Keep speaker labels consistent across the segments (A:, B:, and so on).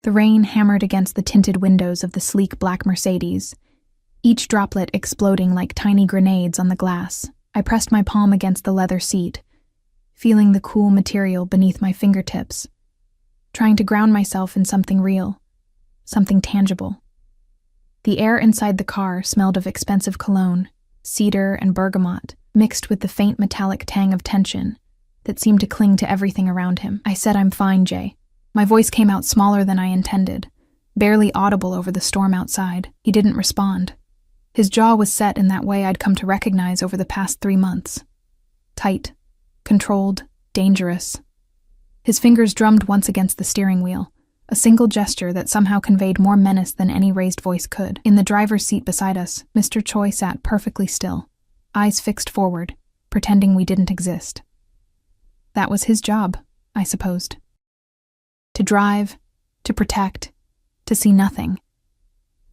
A: The rain hammered against the tinted windows of the sleek black Mercedes, each droplet exploding like tiny grenades on the glass. I pressed my palm against the leather seat, feeling the cool material beneath my fingertips, trying to ground myself in something real, something tangible. The air inside the car smelled of expensive cologne, cedar and bergamot, mixed with the faint metallic tang of tension that seemed to cling to everything around him. I said, "I'm fine, Jay." My voice came out smaller than I intended, barely audible over the storm outside. He didn't respond. His jaw was set in that way I'd come to recognize over the past 3 months. Tight, controlled, dangerous. His fingers drummed once against the steering wheel, a single gesture that somehow conveyed more menace than any raised voice could. In the driver's seat beside us, Mr. Choi sat perfectly still, eyes fixed forward, pretending we didn't exist. That was his job, I supposed. To drive, to protect, to see nothing.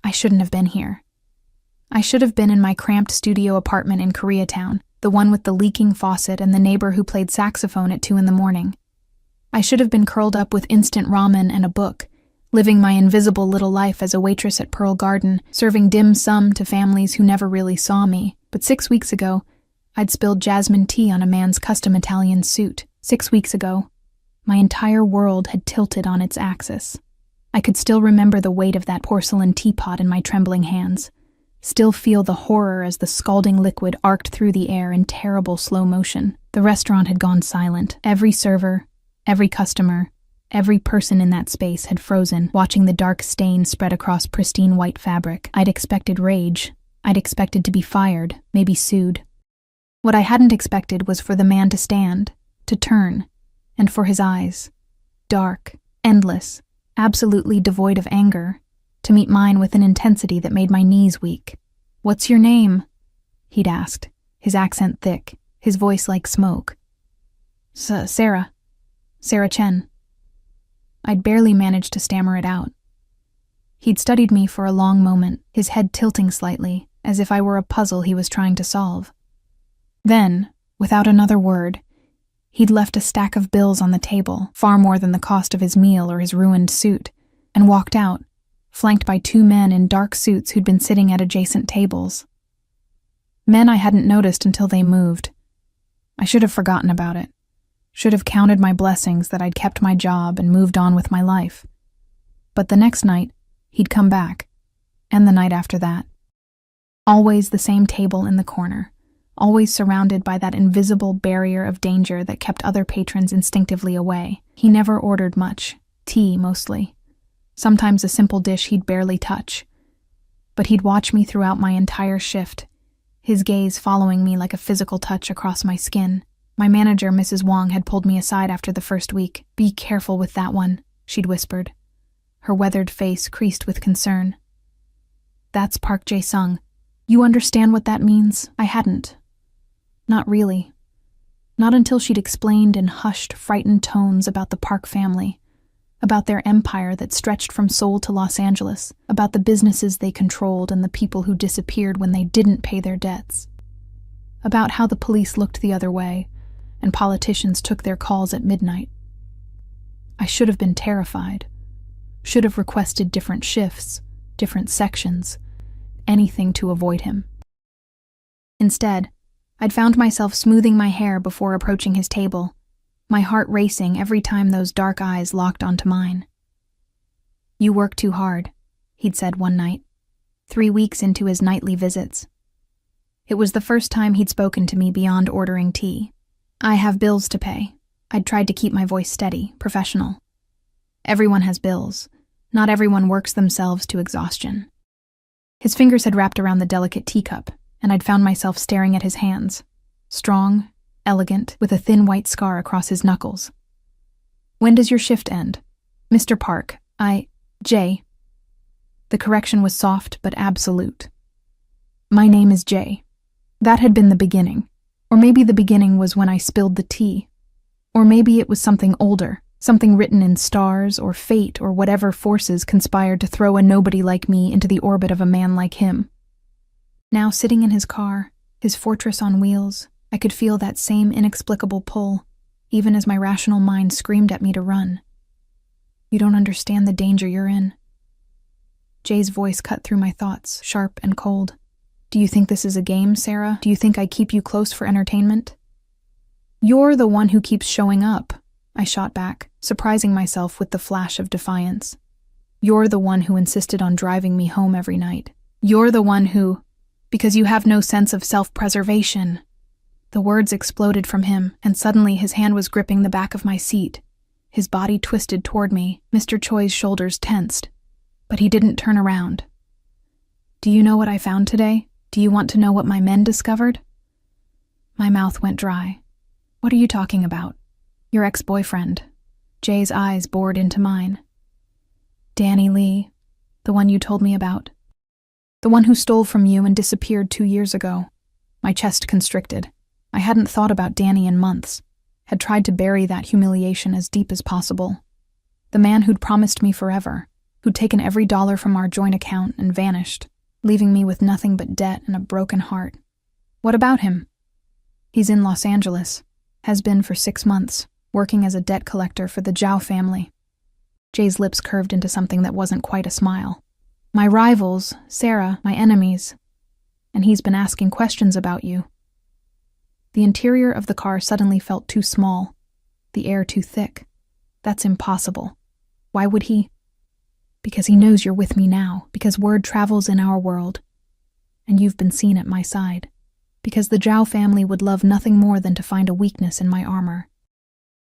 A: I shouldn't have been here. I should have been in my cramped studio apartment in Koreatown, the one with the leaking faucet and the neighbor who played saxophone at 2 a.m. I should have been curled up with instant ramen and a book, living my invisible little life as a waitress at Pearl Garden, serving dim sum to families who never really saw me. But 6 weeks ago, I'd spilled jasmine tea on a man's custom Italian suit. 6 weeks ago, my entire world had tilted on its axis. I could still remember the weight of that porcelain teapot in my trembling hands, still feel the horror as the scalding liquid arced through the air in terrible slow motion. The restaurant had gone silent. Every server, every customer, every person in that space had frozen, watching the dark stain spread across pristine white fabric. I'd expected rage. I'd expected to be fired, maybe sued. What I hadn't expected was for the man to stand, to turn, and for his eyes, dark, endless, absolutely devoid of anger, to meet mine with an intensity that made my knees weak. "What's your name?" he'd asked, his accent thick, his voice like smoke. Sarah Chen." I'd barely managed to stammer it out. He'd studied me for a long moment, his head tilting slightly, as if I were a puzzle he was trying to solve. Then, without another word, he'd left a stack of bills on the table, far more than the cost of his meal or his ruined suit, and walked out, flanked by 2 men in dark suits who'd been sitting at adjacent tables. Men I hadn't noticed until they moved. I should have forgotten about it. Should have counted my blessings that I'd kept my job and moved on with my life. But the next night, he'd come back, and the night after that. Always the same table in the corner, always surrounded by that invisible barrier of danger that kept other patrons instinctively away. He never ordered much, tea mostly. Sometimes a simple dish he'd barely touch. But he'd watch me throughout my entire shift, his gaze following me like a physical touch across my skin. My manager, Mrs. Wong, had pulled me aside after the first week. "Be careful with that one," she'd whispered, her weathered face creased with concern. "That's Park Jae-sung. You understand what that means?" I hadn't. Not really. Not until she'd explained in hushed, frightened tones about the Park family, about their empire that stretched from Seoul to Los Angeles, about the businesses they controlled and the people who disappeared when they didn't pay their debts, about how the police looked the other way and politicians took their calls at midnight. I should have been terrified, should have requested different shifts, different sections, anything to avoid him. Instead, I'd found myself smoothing my hair before approaching his table, my heart racing every time those dark eyes locked onto mine. "You work too hard," he'd said one night, 3 weeks into his nightly visits. It was the first time he'd spoken to me beyond ordering tea. "I have bills to pay." I'd tried to keep my voice steady, professional. Everyone has bills. Not everyone works themselves to exhaustion. His fingers had wrapped around the delicate teacup, and I'd found myself staring at his hands, strong, elegant, with a thin white scar across his knuckles. "When does your shift end?" "Mr. Park, Jay." The correction was soft but absolute. "My name is Jay." That had been the beginning. Or maybe the beginning was when I spilled the tea. Or maybe it was something older, something written in stars or fate or whatever forces conspired to throw a nobody like me into the orbit of a man like him. Now sitting in his car, his fortress on wheels, I could feel that same inexplicable pull, even as my rational mind screamed at me to run. You don't understand the danger you're in. Jay's voice cut through my thoughts, sharp and cold. Do you think this is a game, Sarah? Do you think I keep you close for entertainment? You're the one who keeps showing up, I shot back, surprising myself with the flash of defiance. You're the one who insisted on driving me home every night. You're the one who, because you have no sense of self-preservation. The words exploded from him, and suddenly his hand was gripping the back of my seat. His body twisted toward me, Mr. Choi's shoulders tensed. But he didn't turn around. Do you know what I found today? Do you want to know what my men discovered? My mouth went dry. What are you talking about? Your ex-boyfriend. Jay's eyes bored into mine. Danny Lee, the one you told me about. The one who stole from you and disappeared 2 years ago. My chest constricted. I hadn't thought about Danny in months, had tried to bury that humiliation as deep as possible. The man who'd promised me forever, who'd taken every dollar from our joint account and vanished, leaving me with nothing but debt and a broken heart. What about him? He's in Los Angeles, has been for 6 months, working as a debt collector for the Zhao family. Jay's lips curved into something that wasn't quite a smile. My rivals, Sarah, my enemies, and he's been asking questions about you. The interior of the car suddenly felt too small, the air too thick. That's impossible. Why would he? Because he knows you're with me now, because word travels in our world, and you've been seen at my side, because the Zhao family would love nothing more than to find a weakness in my armor.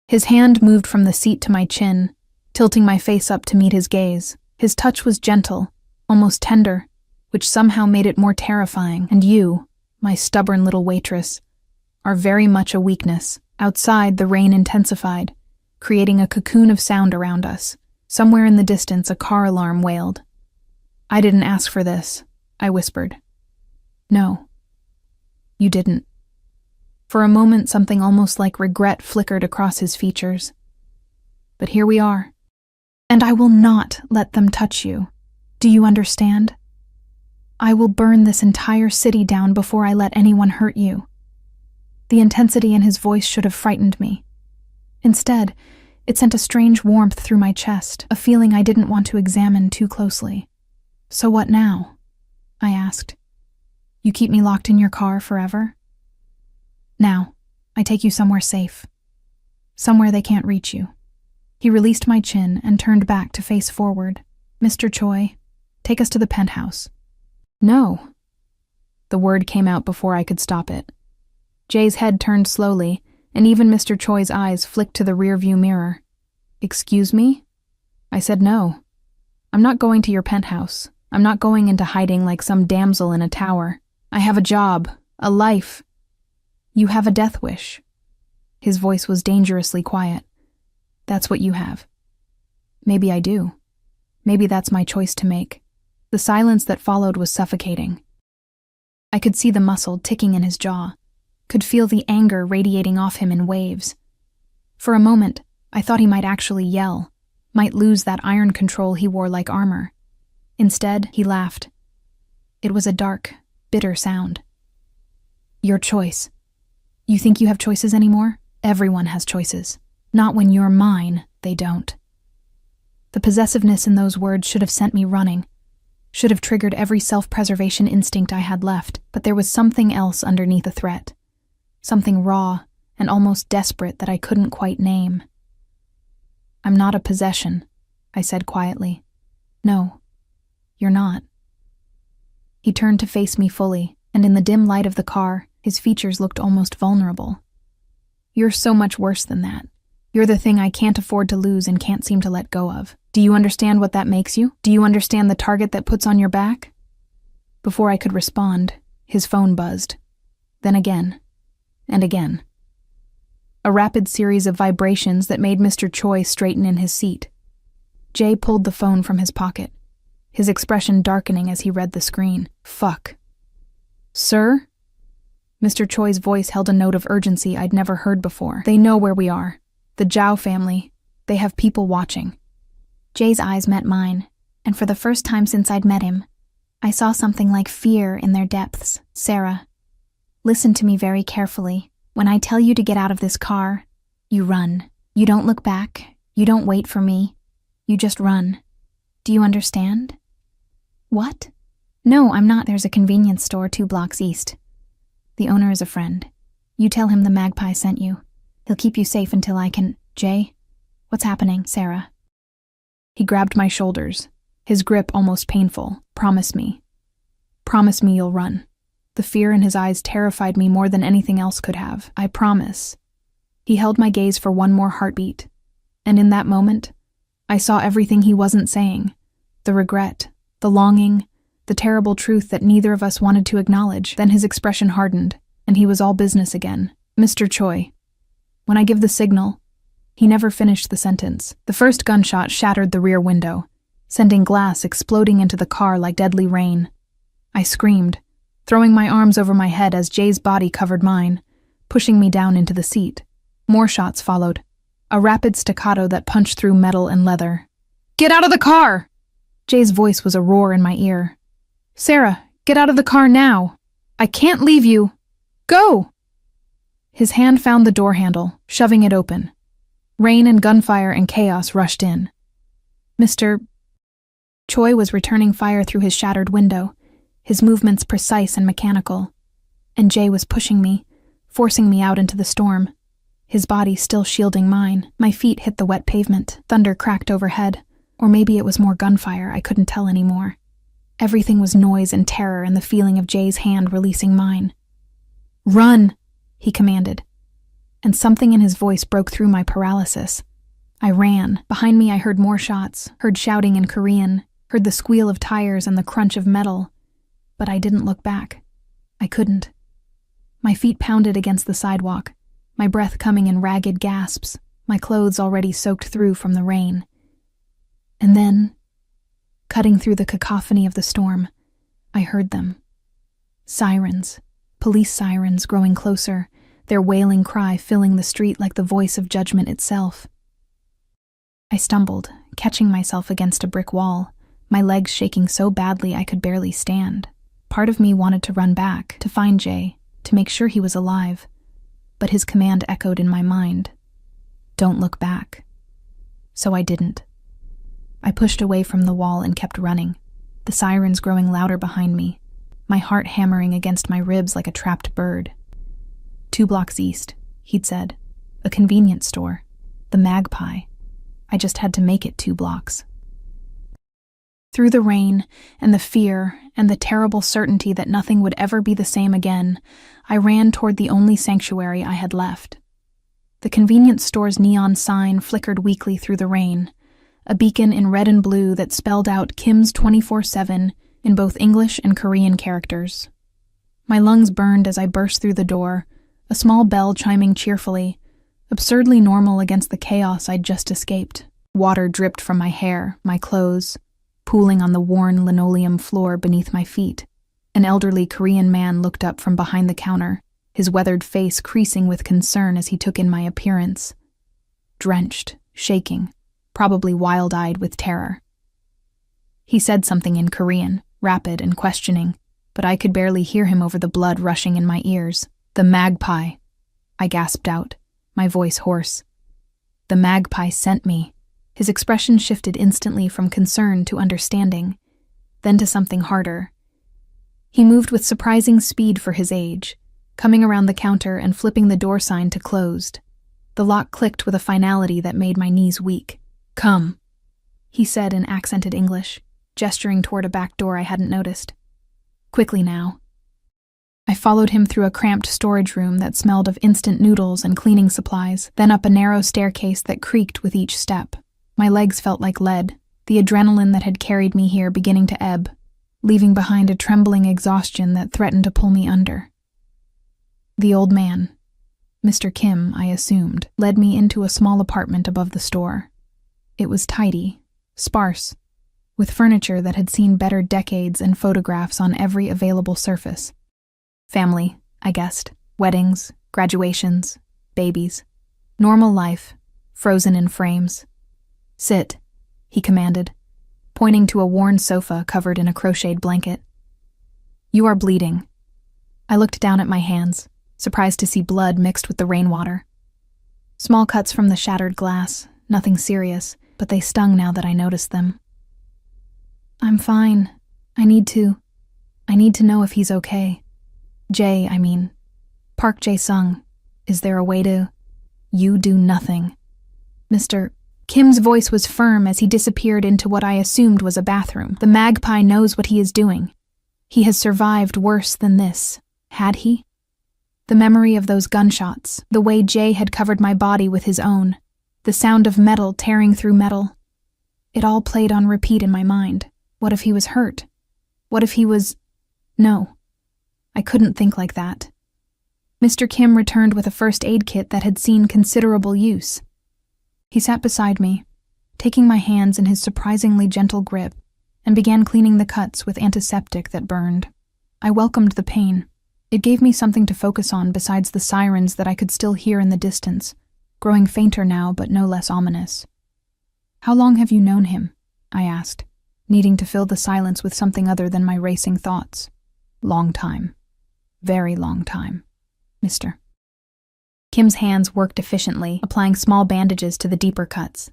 A: His hand moved from the seat to my chin, tilting my face up to meet his gaze. His touch was gentle, almost tender, which somehow made it more terrifying. And you, my stubborn little waitress, are very much a weakness. Outside, the rain intensified, creating a cocoon of sound around us. Somewhere in the distance, a car alarm wailed. I didn't ask for this, I whispered. No, you didn't. For a moment, something almost like regret flickered across his features. But here we are. And I will not let them touch you. Do you understand? I will burn this entire city down before I let anyone hurt you. The intensity in his voice should have frightened me. Instead, it sent a strange warmth through my chest, a feeling I didn't want to examine too closely. So what now? I asked. You keep me locked in your car forever? Now, I take you somewhere safe. Somewhere they can't reach you. He released my chin and turned back to face forward. Mr. Choi, take us to the penthouse. No. The word came out before I could stop it. Jay's head turned slowly, and even Mr. Choi's eyes flicked to the rearview mirror. Excuse me? I said no. I'm not going to your penthouse. I'm not going into hiding like some damsel in a tower. I have a job, a life. You have a death wish. His voice was dangerously quiet. That's what you have. Maybe I do. Maybe that's my choice to make. The silence that followed was suffocating. I could see the muscle ticking in his jaw, could feel the anger radiating off him in waves. For a moment, I thought he might actually yell, might lose that iron control he wore like armor. Instead, he laughed. It was a dark, bitter sound. Your choice. You think you have choices anymore? Everyone has choices. Not when you're mine, they don't. The possessiveness in those words should have sent me running, should have triggered every self-preservation instinct I had left, but there was something else underneath the threat. Something raw and almost desperate that I couldn't quite name. I'm not a possession, I said quietly. No, you're not. He turned to face me fully, and in the dim light of the car, his features looked almost vulnerable. You're so much worse than that. You're the thing I can't afford to lose and can't seem to let go of. Do you understand what that makes you? Do you understand the target that puts on your back? Before I could respond, his phone buzzed. Then again, and again. A rapid series of vibrations that made Mr. Choi straighten in his seat. Jay pulled the phone from his pocket, his expression darkening as he read the screen. Fuck. Sir? Mr. Choi's voice held a note of urgency I'd never heard before. They know where we are. The Zhao family. They have people watching. Jay's eyes met mine, and for the first time since I'd met him, I saw something like fear in their depths. Sarah, listen to me very carefully. When I tell you to get out of this car, you run. You don't look back. You don't wait for me. You just run. Do you understand? What? No, I'm not. There's a convenience store 2 blocks east. The owner is a friend. You tell him the magpie sent you. He'll keep you safe until I can— Jay? What's happening, Sarah? He grabbed my shoulders, his grip almost painful. Promise me. Promise me you'll run. The fear in his eyes terrified me more than anything else could have. I promise. He held my gaze for one more heartbeat, and in that moment, I saw everything he wasn't saying. The regret, the longing, the terrible truth that neither of us wanted to acknowledge. Then his expression hardened, and he was all business again. Mr. Choi. When I give the signal, he never finished the sentence. The first gunshot shattered the rear window, sending glass exploding into the car like deadly rain. I screamed, throwing my arms over my head as Jay's body covered mine, pushing me down into the seat. More shots followed, a rapid staccato that punched through metal and leather. Get out of the car! Jay's voice was a roar in my ear. Sarah, get out of the car now! I can't leave you! Go! His hand found the door handle, shoving it open. Rain and gunfire and chaos rushed in. Mr. Choi was returning fire through his shattered window, his movements precise and mechanical. And Jay was pushing me, forcing me out into the storm, his body still shielding mine. My feet hit the wet pavement, thunder cracked overhead, or maybe it was more gunfire, I couldn't tell anymore. Everything was noise and terror and the feeling of Jay's hand releasing mine. Run, he commanded, and something in his voice broke through my paralysis. I ran. Behind me I heard more shots, heard shouting in Korean, heard the squeal of tires and the crunch of metal, but I didn't look back. I couldn't. My feet pounded against the sidewalk, my breath coming in ragged gasps, my clothes already soaked through from the rain. And then, cutting through the cacophony of the storm, I heard them. Sirens, police sirens growing closer, their wailing cry filling the street like the voice of judgment itself. I stumbled, catching myself against a brick wall, my legs shaking so badly I could barely stand. Part of me wanted to run back, to find Jay, to make sure he was alive, but his command echoed in my mind. Don't look back. So I didn't. I pushed away from the wall and kept running, the sirens growing louder behind me, my heart hammering against my ribs like a trapped bird. 2 blocks east, he'd said. A convenience store. The Magpie. I just had to make it 2 blocks. Through the rain, and the fear, and the terrible certainty that nothing would ever be the same again, I ran toward the only sanctuary I had left. The convenience store's neon sign flickered weakly through the rain, a beacon in red and blue that spelled out Kim's 24/7 in both English and Korean characters. My lungs burned as I burst through the door, a small bell chiming cheerfully, absurdly normal against the chaos I'd just escaped. Water dripped from my hair, my clothes, pooling on the worn linoleum floor beneath my feet. An elderly Korean man looked up from behind the counter, his weathered face creasing with concern as he took in my appearance. Drenched, shaking, probably wild-eyed with terror. He said something in Korean, rapid and questioning, but I could barely hear him over the blood rushing in my ears. The Magpie, I gasped out, my voice hoarse. The Magpie sent me. His expression shifted instantly from concern to understanding, then to something harder. He moved with surprising speed for his age, coming around the counter and flipping the door sign to closed. The lock clicked with a finality that made my knees weak. Come, he said in accented English, gesturing toward a back door I hadn't noticed. Quickly now. I followed him through a cramped storage room that smelled of instant noodles and cleaning supplies, then up a narrow staircase that creaked with each step. My legs felt like lead, the adrenaline that had carried me here beginning to ebb, leaving behind a trembling exhaustion that threatened to pull me under. The old man, Mr. Kim, I assumed, led me into a small apartment above the store. It was tidy, sparse, with furniture that had seen better decades and photographs on every available surface. Family, I guessed. Weddings, graduations, babies. Normal life, frozen in frames. Sit, he commanded, pointing to a worn sofa covered in a crocheted blanket. You are bleeding. I looked down at my hands, surprised to see blood mixed with the rainwater. Small cuts from the shattered glass, nothing serious, but they stung now that I noticed them. I'm fine. I need to know if he's okay. Park Jae-sung. Is there a way to... You do nothing. Mr. Kim's voice was firm as he disappeared into what I assumed was a bathroom. The magpie knows what he is doing. He has survived worse than this. Had he? The memory of those gunshots, the way Jay had covered my body with his own, the sound of metal tearing through metal. It all played on repeat in my mind. What if he was hurt? What if he was... No. I couldn't think like that. Mr. Kim returned with a first aid kit that had seen considerable use. He sat beside me, taking my hands in his surprisingly gentle grip, and began cleaning the cuts with antiseptic that burned. I welcomed the pain. It gave me something to focus on besides the sirens that I could still hear in the distance, growing fainter now but no less ominous. How long have you known him? I asked, needing to fill the silence with something other than my racing thoughts. Long time. Very long time. Mr. Kim's hands worked efficiently, applying small bandages to the deeper cuts.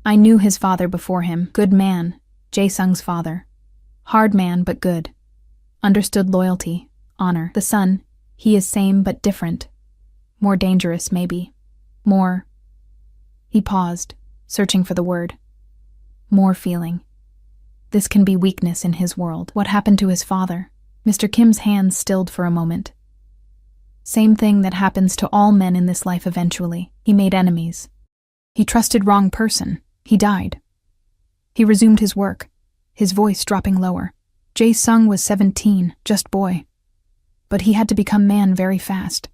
A: I knew his father before him, good man, Jae-sung's father. Hard man, but good. Understood loyalty, honor. The son, he is same but different. More dangerous, maybe. More... He paused, searching for the word. More feeling. This can be weakness in his world. What happened to his father? Mr. Kim's hands stilled for a moment. Same thing that happens to all men in this life eventually. He made enemies. He trusted wrong person. He died. He resumed his work, his voice dropping lower. Jae-sung was 17, just boy. But he had to become man very fast.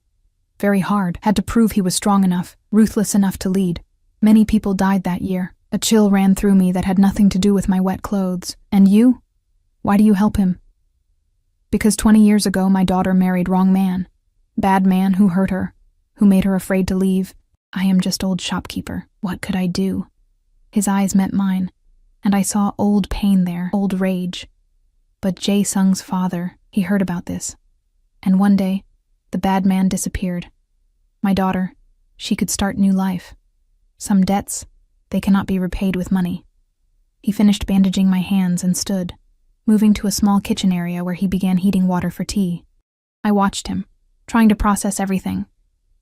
A: Very hard, had to prove he was strong enough, ruthless enough to lead. Many people died that year. A chill ran through me that had nothing to do with my wet clothes. And you? Why do you help him? Because 20 years ago my daughter married wrong man. Bad man who hurt her, who made her afraid to leave. I am just old shopkeeper. What could I do? His eyes met mine, and I saw old pain there, old rage. But Jae-sung's father, he heard about this. And one day, the bad man disappeared. My daughter, she could start new life. Some debts, they cannot be repaid with money. He finished bandaging my hands and stood, moving to a small kitchen area where he began heating water for tea. I watched him, trying to process everything.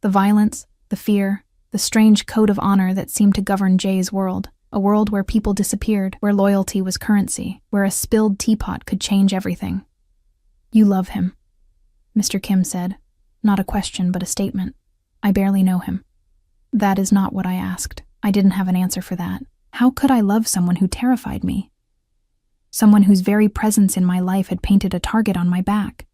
A: The violence, the fear, the strange code of honor that seemed to govern Jay's world. A world where people disappeared, where loyalty was currency, where a spilled teapot could change everything. You love him, Mr. Kim said. Not a question, but a statement. I barely know him. That is not what I asked. I didn't have an answer for that. How could I love someone who terrified me? Someone whose very presence in my life had painted a target on my back.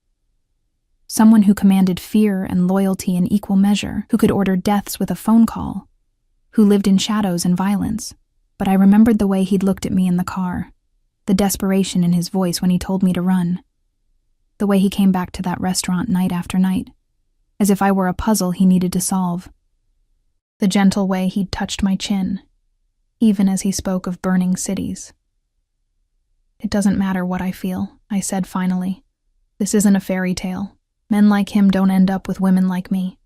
A: Someone who commanded fear and loyalty in equal measure, who could order deaths with a phone call, who lived in shadows and violence. But I remembered the way he'd looked at me in the car, the desperation in his voice when he told me to run, the way he came back to that restaurant night after night, as if I were a puzzle he needed to solve, the gentle way he'd touched my chin, even as he spoke of burning cities. It doesn't matter what I feel, I said finally. This isn't a fairy tale. Men like him don't end up with women like me.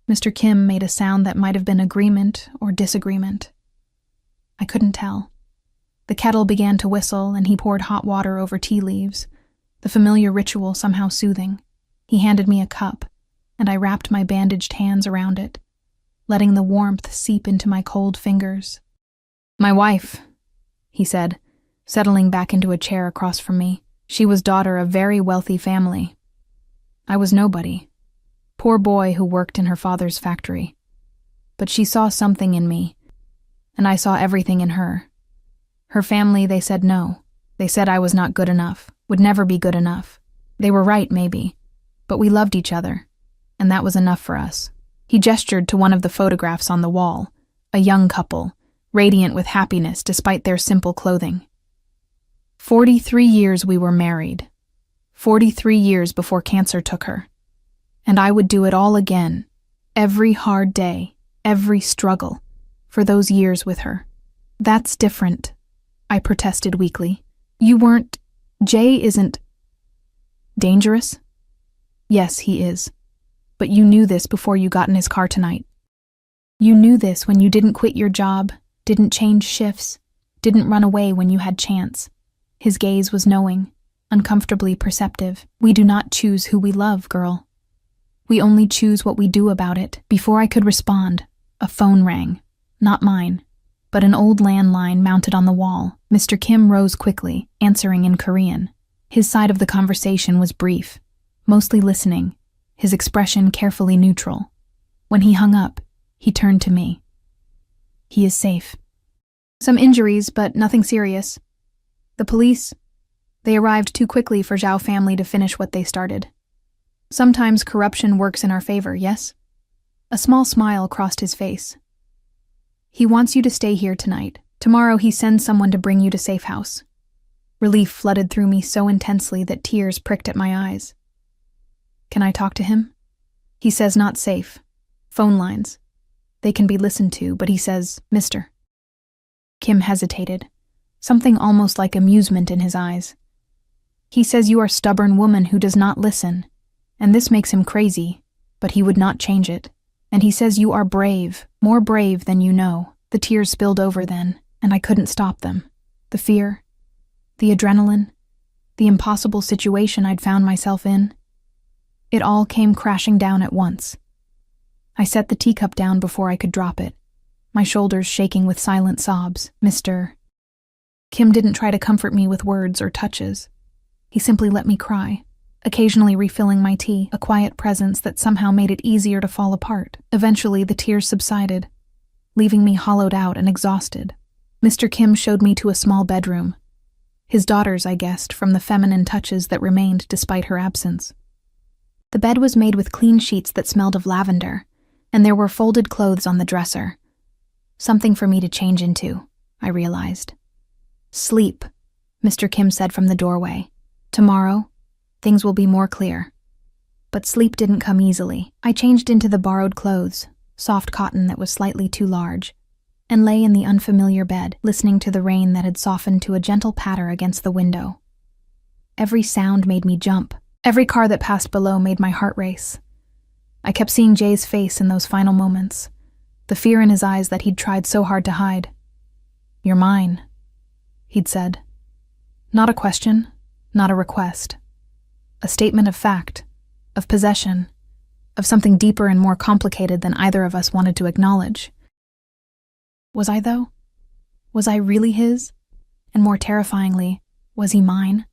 A: Mr. Kim made a sound that might have been agreement or disagreement. I couldn't tell. The kettle began to whistle and he poured hot water over tea leaves, the familiar ritual somehow soothing. He handed me a cup, and I wrapped my bandaged hands around it, letting the warmth seep into my cold fingers. My wife, he said, settling back into a chair across from me. She was daughter of very wealthy family. I was nobody. Poor boy who worked in her father's factory. But she saw something in me, and I saw everything in her. Her family, they said no. They said I was not good enough, would never be good enough. They were right, maybe. But we loved each other, and that was enough for us. He gestured to one of the photographs on the wall, a young couple, radiant with happiness despite their simple clothing. 43 years we were married. 43 years before cancer took her. And I would do it all again, every hard day, every struggle, for those years with her. That's different, I protested weakly. You weren't... Jay isn't... dangerous? Yes, he is. But you knew this before you got in his car tonight. You knew this when you didn't quit your job, didn't change shifts, didn't run away when you had chance. His gaze was knowing, uncomfortably perceptive. We do not choose who we love, girl. We only choose what we do about it. Before I could respond, a phone rang. Not mine, but an old landline mounted on the wall. Mr. Kim rose quickly, answering in Korean. His side of the conversation was brief, mostly listening, his expression carefully neutral. When he hung up, he turned to me. He is safe. Some injuries, but nothing serious. The police, they arrived too quickly for Zhao family to finish what they started. Sometimes corruption works in our favor, yes? A small smile crossed his face. He wants you to stay here tonight. Tomorrow he sends someone to bring you to safe house. Relief flooded through me so intensely that tears pricked at my eyes. Can I talk to him? He says not safe. Phone lines. They can be listened to, but he says, Mr. Kim hesitated, something almost like amusement in his eyes. He says you are a stubborn woman who does not listen, and this makes him crazy, but he would not change it. And he says you are brave, more brave than you know. The tears spilled over then, and I couldn't stop them. The fear, the adrenaline, the impossible situation I'd found myself in. It all came crashing down at once. I set the teacup down before I could drop it, my shoulders shaking with silent sobs. Mr. Kim didn't try to comfort me with words or touches. He simply let me cry, occasionally refilling my tea, a quiet presence that somehow made it easier to fall apart. Eventually, the tears subsided, leaving me hollowed out and exhausted. Mr. Kim showed me to a small bedroom. His daughter's, I guessed, from the feminine touches that remained despite her absence. The bed was made with clean sheets that smelled of lavender, and there were folded clothes on the dresser. Something for me to change into, I realized. Sleep, Mr. Kim said from the doorway. Tomorrow, things will be more clear. But sleep didn't come easily. I changed into the borrowed clothes, soft cotton that was slightly too large, and lay in the unfamiliar bed, listening to the rain that had softened to a gentle patter against the window. Every sound made me jump. Every car that passed below made my heart race. I kept seeing Jay's face in those final moments, the fear in his eyes that he'd tried so hard to hide. You're mine, he'd said. Not a question, not a request. A statement of fact, of possession, of something deeper and more complicated than either of us wanted to acknowledge. Was I, though? Was I really his? And more terrifyingly, was he mine?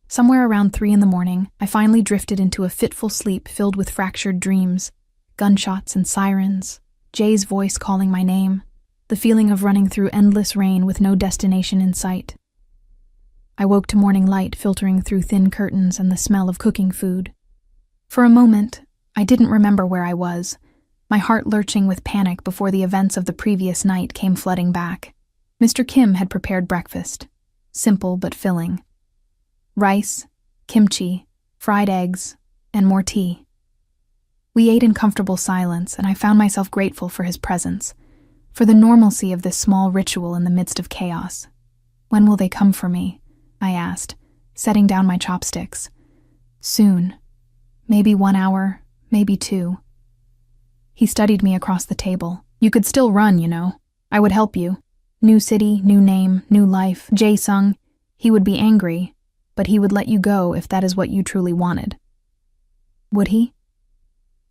A: Somewhere around 3 a.m, I finally drifted into a fitful sleep filled with fractured dreams, gunshots and sirens, Jay's voice calling my name, the feeling of running through endless rain with no destination in sight. I woke to morning light filtering through thin curtains and the smell of cooking food. For a moment, I didn't remember where I was, my heart lurching with panic before the events of the previous night came flooding back. Mr. Kim had prepared breakfast, simple but filling. Rice, kimchi, fried eggs, and more tea. We ate in comfortable silence, and I found myself grateful for his presence, for the normalcy of this small ritual in the midst of chaos. When will they come for me? I asked, setting down my chopsticks. Soon. Maybe 1 hour, maybe 2. He studied me across the table. You could still run, you know. I would help you. New city, new name, new life. Jae-sung. He would be angry, but he would let you go if that is what you truly wanted. Would he?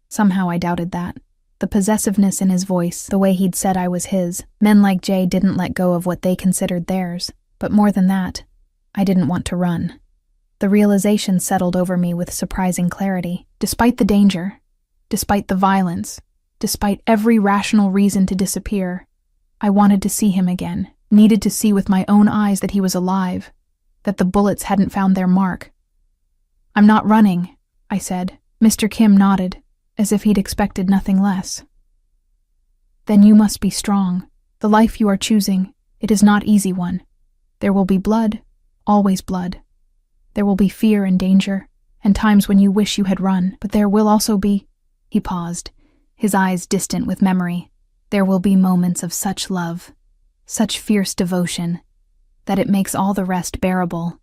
A: Somehow I doubted that. The possessiveness in his voice, the way he'd said I was his. Men like Jay didn't let go of what they considered theirs. But more than that, I didn't want to run. The realization settled over me with surprising clarity. Despite the danger, despite the violence, despite every rational reason to disappear, I wanted to see him again, needed to see with my own eyes that he was alive, that the bullets hadn't found their mark. I'm not running, I said. Mr. Kim nodded, as if he'd expected nothing less. Then you must be strong. The life you are choosing, it is not easy one. There will be blood, always blood. There will be fear and danger, and times when you wish you had run, but there will also be— He paused, his eyes distant with memory. There will be moments of such love, such fierce devotion, that it makes all the rest bearable.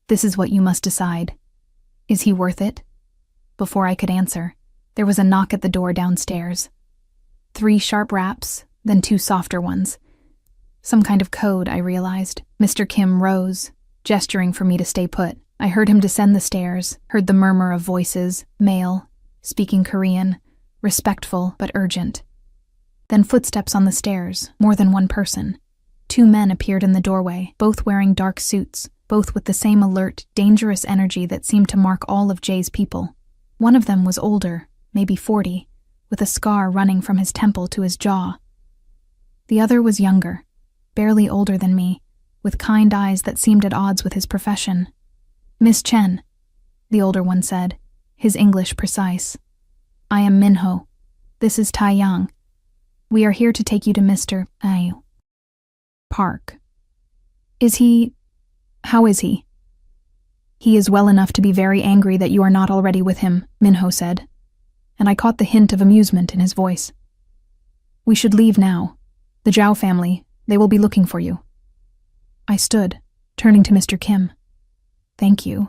A: This is what you must decide. Is he worth it? Before I could answer, there was a knock at the door downstairs. 3 sharp raps, then 2 softer ones, Some kind of code, I realized. Mr. Kim rose, gesturing for me to stay put. I heard him descend the stairs, heard the murmur of voices, male, speaking Korean, respectful but urgent. Then footsteps on the stairs, more than one person. 2 men appeared in the doorway, both wearing dark suits, both with the same alert, dangerous energy that seemed to mark all of Jay's people. One of them was older, maybe 40, with a scar running from his temple to his jaw. The other was younger, barely older than me, with kind eyes that seemed at odds with his profession. "Miss Chen," the older one said, his English precise. "I am Minho. This is Tai Yang. We are here to take you to Mr. Park. How is he?" "He is well enough to be very angry that you are not already with him," Minho said, and I caught the hint of amusement in his voice. "We should leave now. The Zhao family, they will be looking for you." I stood, turning to Mr. Kim. "Thank you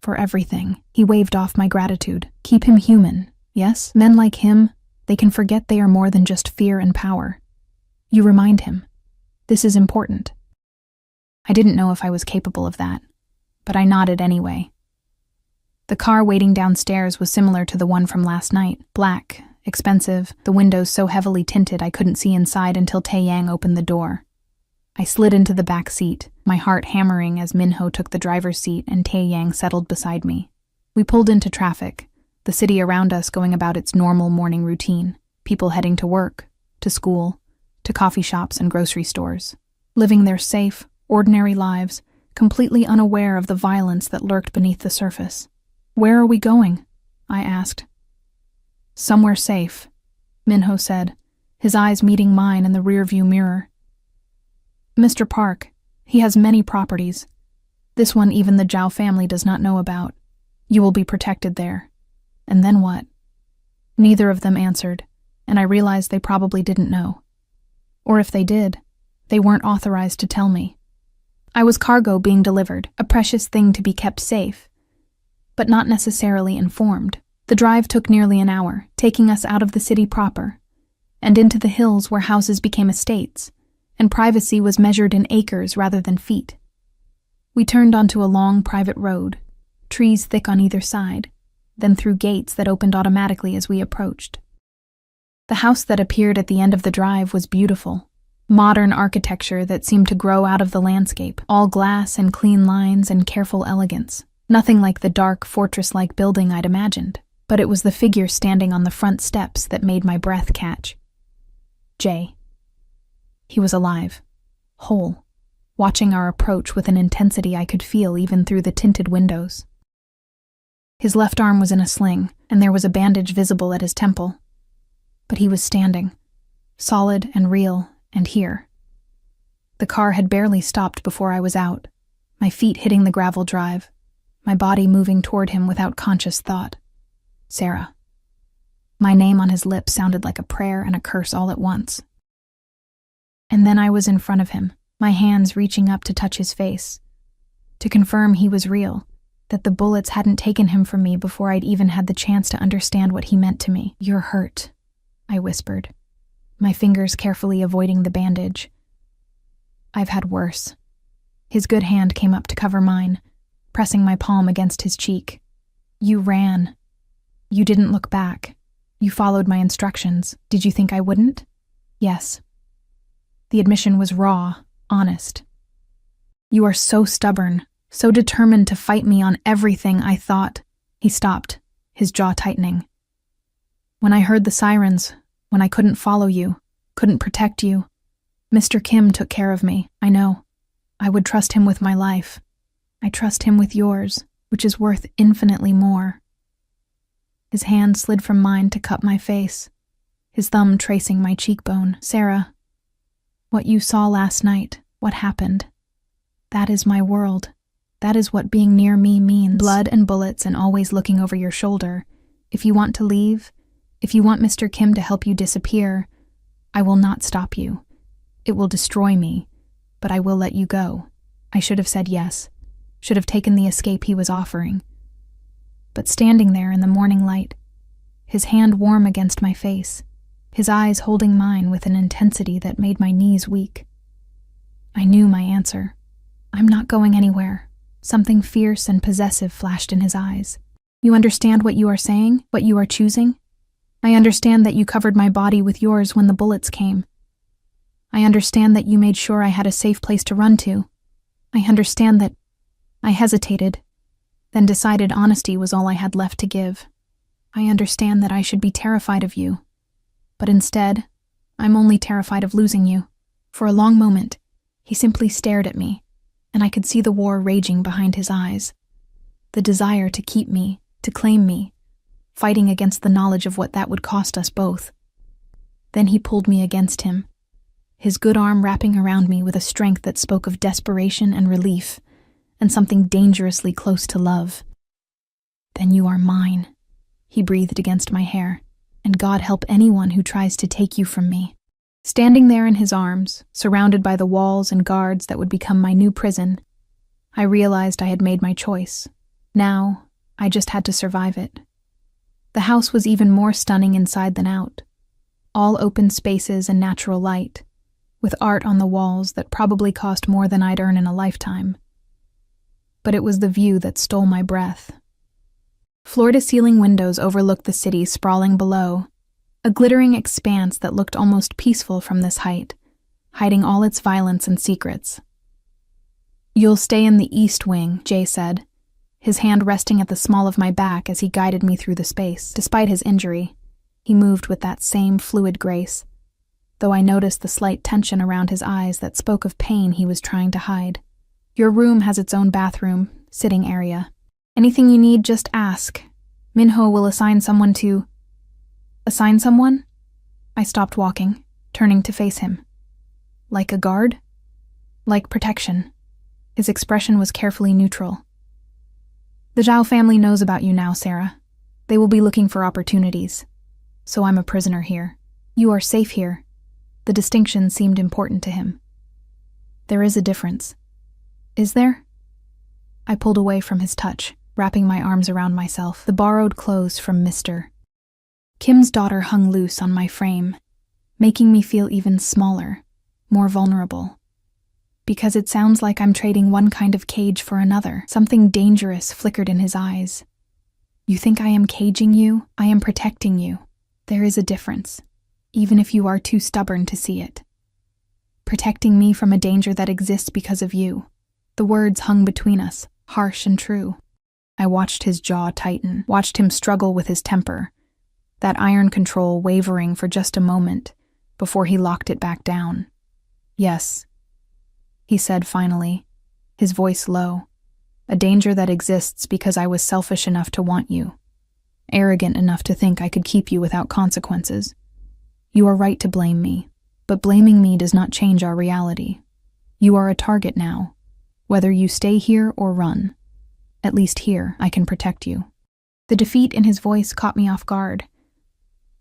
A: for everything." He waved off my gratitude. "Keep him human, yes? Men like him, they can forget they are more than just fear and power. You remind him. This is important." I didn't know if I was capable of that, but I nodded anyway. The car waiting downstairs was similar to the one from last night. Black, expensive, the windows so heavily tinted I couldn't see inside until Tai Yang opened the door. I slid into the back seat, my heart hammering as Minho took the driver's seat and Tai Yang settled beside me. We pulled into traffic, the city around us going about its normal morning routine, people heading to work, to school, to coffee shops and grocery stores, living their safe, ordinary lives, completely unaware of the violence that lurked beneath the surface. "Where are we going?" I asked. "Somewhere safe," Minho said, his eyes meeting mine in the rearview mirror. "Mr. Park, he has many properties. This one even the Zhao family does not know about. You will be protected there." "And then what?" Neither of them answered, and I realized they probably didn't know. Or if they did, they weren't authorized to tell me. I was cargo being delivered, a precious thing to be kept safe, but not necessarily informed. The drive took nearly an hour, taking us out of the city proper, and into the hills where houses became estates, and privacy was measured in acres rather than feet. We turned onto a long private road, trees thick on either side, then through gates that opened automatically as we approached. The house that appeared at the end of the drive was beautiful. Modern architecture that seemed to grow out of the landscape, all glass and clean lines and careful elegance. Nothing like the dark, fortress-like building I'd imagined, but it was the figure standing on the front steps that made my breath catch. Jay. He was alive, whole, watching our approach with an intensity I could feel even through the tinted windows. His left arm was in a sling, and there was a bandage visible at his temple. But he was standing, solid and real, and here. The car had barely stopped before I was out, my feet hitting the gravel drive, my body moving toward him without conscious thought. Sarah. My name on his lips sounded like a prayer and a curse all at once. And then I was in front of him, my hands reaching up to touch his face, to confirm he was real, that the bullets hadn't taken him from me before I'd even had the chance to understand what he meant to me. "You're hurt," I whispered, my fingers carefully avoiding the bandage. "I've had worse." His good hand came up to cover mine, pressing my palm against his cheek. "You ran. You didn't look back. You followed my instructions. Did you think I wouldn't?" "Yes." The admission was raw, honest. "You are so stubborn, so determined to fight me on everything I thought." He stopped, his jaw tightening. "When I heard the sirens, when I couldn't follow you, couldn't protect you, Mr. Kim took care of me, I know. I would trust him with my life. I trust him with yours, which is worth infinitely more." His hand slid from mine to cup my face, his thumb tracing my cheekbone. "Sarah, what you saw last night, what happened, that is my world. That is what being near me means. Blood and bullets and always looking over your shoulder. If you want to leave, if you want Mr. Kim to help you disappear, I will not stop you. It will destroy me, but I will let you go." I should have said yes, should have taken the escape he was offering. But standing there in the morning light, his hand warm against my face, his eyes holding mine with an intensity that made my knees weak, I knew my answer. I'm not going anywhere. Something fierce and possessive flashed in his eyes. You understand what you are saying? What you are choosing? I understand that you covered my body with yours when the bullets came. I understand that you made sure I had a safe place to run to. I understand that I hesitated, then decided honesty was all I had left to give. I understand that I should be terrified of you. But instead, I'm only terrified of losing you. For a long moment, he simply stared at me, and I could see the war raging behind his eyes. The desire to keep me, to claim me, fighting against the knowledge of what that would cost us both. Then he pulled me against him, his good arm wrapping around me with a strength that spoke of desperation and relief, and something dangerously close to love. Then you are mine, he breathed against my hair, and God help anyone who tries to take you from me. Standing there in his arms, surrounded by the walls and guards that would become my new prison, I realized I had made my choice. Now, I just had to survive it. The house was even more stunning inside than out. All open spaces and natural light, with art on the walls that probably cost more than I'd earn in a lifetime. But it was the view that stole my breath. Floor-to-ceiling windows overlooked the city sprawling below, a glittering expanse that looked almost peaceful from this height, hiding all its violence and secrets. You'll stay in the east wing, Jay said, his hand resting at the small of my back as he guided me through the space. Despite his injury, he moved with that same fluid grace, though I noticed the slight tension around his eyes that spoke of pain he was trying to hide. Your room has its own bathroom, sitting area. Anything you need, just ask. Minho will assign someone to... Assign someone? I stopped walking, turning to face him. Like a guard? Like protection. His expression was carefully neutral. The Zhao family knows about you now, Sarah. They will be looking for opportunities. So I'm a prisoner here. You are safe here. The distinction seemed important to him. There is a difference. Is there? I pulled away from his touch, wrapping my arms around myself, the borrowed clothes from Mr. Kim's daughter hung loose on my frame, making me feel even smaller, more vulnerable. Because it sounds like I'm trading one kind of cage for another. Something dangerous flickered in his eyes. You think I am caging you? I am protecting you. There is a difference, even if you are too stubborn to see it. Protecting me from a danger that exists because of you. The words hung between us, harsh and true. I watched his jaw tighten, watched him struggle with his temper, that iron control wavering for just a moment before he locked it back down. Yes, he said finally, his voice low. A danger that exists because I was selfish enough to want you, arrogant enough to think I could keep you without consequences. You are right to blame me, but blaming me does not change our reality. You are a target now, whether you stay here or run. At least here, I can protect you. The defeat in his voice caught me off guard.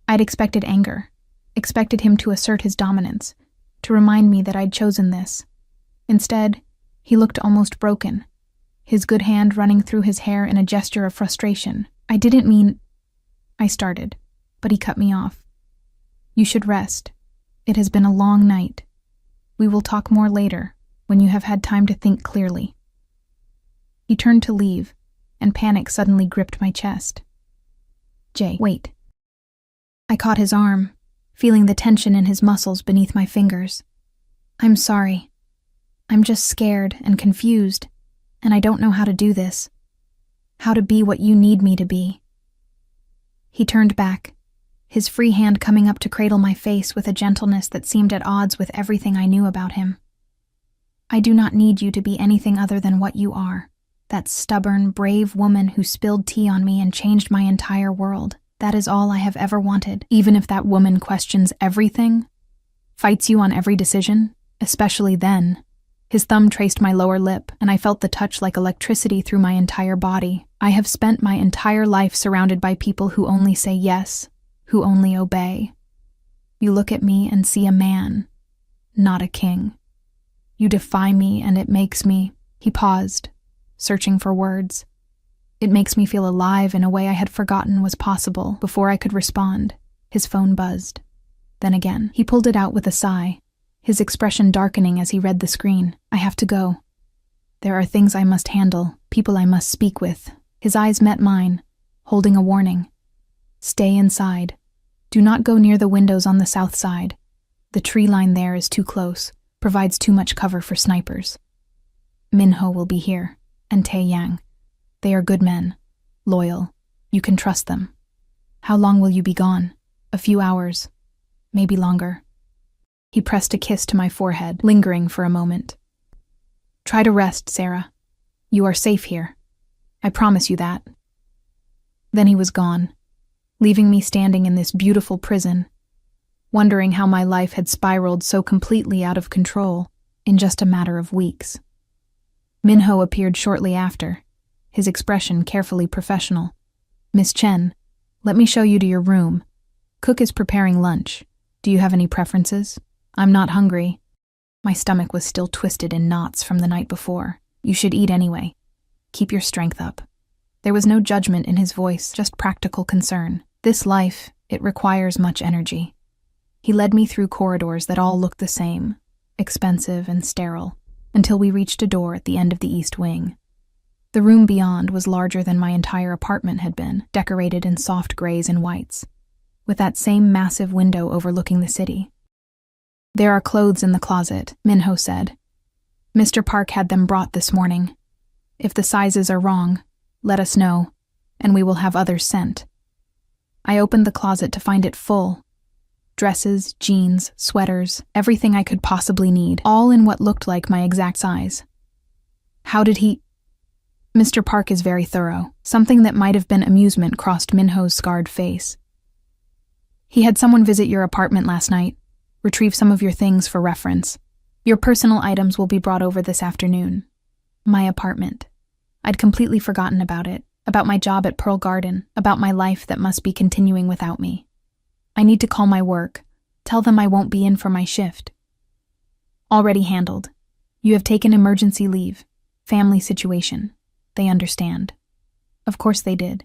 A: I'd expected anger, expected him to assert his dominance, to remind me that I'd chosen this. Instead, he looked almost broken, his good hand running through his hair in a gesture of frustration. I didn't mean... I started, but he cut me off. You should rest. It has been a long night. We will talk more later, when you have had time to think clearly. He turned to leave, and panic suddenly gripped my chest. Jay, wait. I caught his arm, feeling the tension in his muscles beneath my fingers. I'm sorry. I'm just scared and confused, and I don't know how to do this. How to be what you need me to be. He turned back, his free hand coming up to cradle my face with a gentleness that seemed at odds with everything I knew about him. I do not need you to be anything other than what you are. That stubborn, brave woman who spilled tea on me and changed my entire world. That is all I have ever wanted. Even if that woman questions everything, fights you on every decision, especially then. His thumb traced my lower lip, and I felt the touch like electricity through my entire body. I have spent my entire life surrounded by people who only say yes, who only obey. You look at me and see a man, not a king. You defy me, and it makes me... He paused, searching for words. It makes me feel alive in a way I had forgotten was possible. Before I could respond, his phone buzzed. Then again, he pulled it out with a sigh. his expression darkening as he read the screen. I have to go. There are things I must handle, people I must speak with. His eyes met mine, holding a warning. Stay inside. Do not go near the windows on the south side. The tree line there is too close, provides too much cover for snipers. Minho will be here, and Tae Yang. They are good men, loyal. You can trust them. How long will you be gone? A few hours, maybe longer. He pressed a kiss to my forehead, lingering for a moment. Try to rest, Sarah. You are safe here. I promise you that. Then he was gone, leaving me standing in this beautiful prison, wondering how my life had spiraled so completely out of control in just a matter of weeks. Minho appeared shortly after, his expression carefully professional. Miss Chen, let me show you to your room. Cook is preparing lunch. Do you have any preferences? I'm not hungry. My stomach was still twisted in knots from the night before. You should eat anyway. Keep your strength up. There was no judgment in his voice, just practical concern. This life, it requires much energy. He led me through corridors that all looked the same, expensive and sterile, until we reached a door at the end of the east wing. The room beyond was larger than my entire apartment had been, decorated in soft grays and whites, with that same massive window overlooking the city. There are clothes in the closet, Minho said. Mr. Park had them brought this morning. If the sizes are wrong, let us know, and we will have others sent. I opened the closet to find it full. Dresses, jeans, sweaters, everything I could possibly need, all in what looked like my exact size. How did he... Mr. Park is very thorough. Something that might have been amusement crossed Minho's scarred face. He had someone visit your apartment last night. Retrieve some of your things for reference. Your personal items will be brought over this afternoon. My apartment. I'd completely forgotten about it, about my job at Pearl Garden, about my life that must be continuing without me. I need to call my work. Tell them I won't be in for my shift. Already handled. You have taken emergency leave. Family situation. They understand. Of course they did.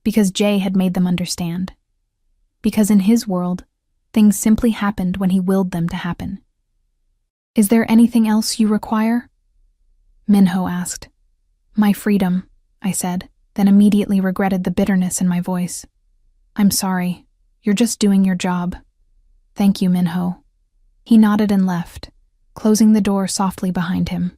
A: Because Jay had made them understand. Because in his world, things simply happened when he willed them to happen. Is there anything else you require? Minho asked. My freedom, I said, then immediately regretted the bitterness in my voice. I'm sorry. You're just doing your job. Thank you, Minho. He nodded and left, closing the door softly behind him.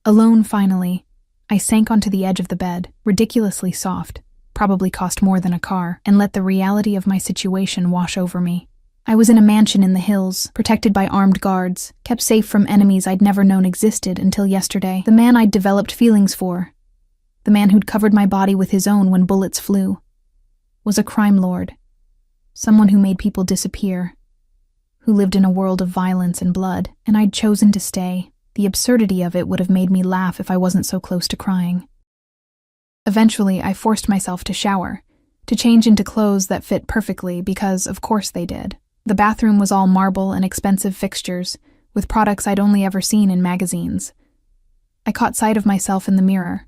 A: Alone finally, I sank onto the edge of the bed, ridiculously soft, probably cost more than a car, and let the reality of my situation wash over me. I was in a mansion in the hills, protected by armed guards, kept safe from enemies I'd never known existed until yesterday. The man I'd developed feelings for, the man who'd covered my body with his own when bullets flew, was a crime lord, someone who made people disappear, who lived in a world of violence and blood, and I'd chosen to stay. The absurdity of it would have made me laugh if I wasn't so close to crying. Eventually, I forced myself to shower, to change into clothes that fit perfectly because, of course, they did. The bathroom was all marble and expensive fixtures, with products I'd only ever seen in magazines. I caught sight of myself in the mirror.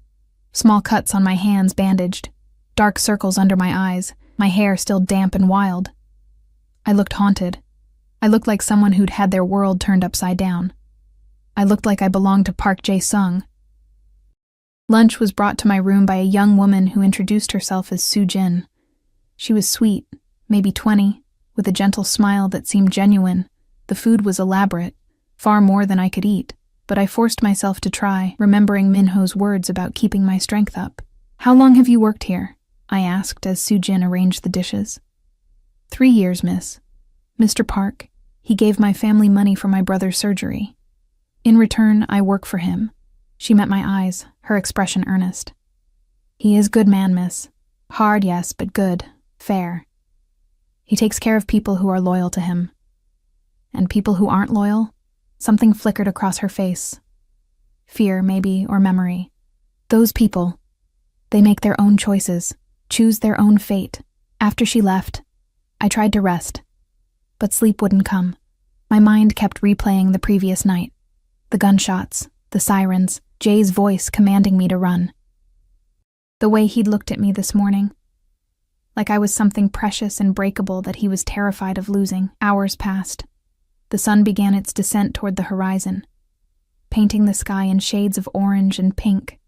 A: Small cuts on my hands bandaged, dark circles under my eyes, my hair still damp and wild. I looked haunted. I looked like someone who'd had their world turned upside down. I looked like I belonged to Park Jae-sung. Lunch was brought to my room by a young woman who introduced herself as Soo Jin. She was sweet, maybe 20, with a gentle smile that seemed genuine. The food was elaborate, far more than I could eat, but I forced myself to try, remembering Minho's words about keeping my strength up. How long have you worked here? I asked as Soo Jin arranged the dishes. 3 years, miss. Mr. Park, he gave my family money for my brother's surgery. In return, I work for him. She met my eyes, her expression earnest. He is good man, miss. Hard, yes, but good. Fair. He takes care of people who are loyal to him. And people who aren't loyal? Something flickered across her face. Fear, maybe, or memory. Those people. They make their own choices, choose their own fate. After she left, I tried to rest, but sleep wouldn't come. My mind kept replaying the previous night. The gunshots, the sirens, Jay's voice commanding me to run. The way he'd looked at me this morning. Like I was something precious and breakable that he was terrified of losing. Hours passed. The sun began its descent toward the horizon, painting the sky in shades of orange and pink,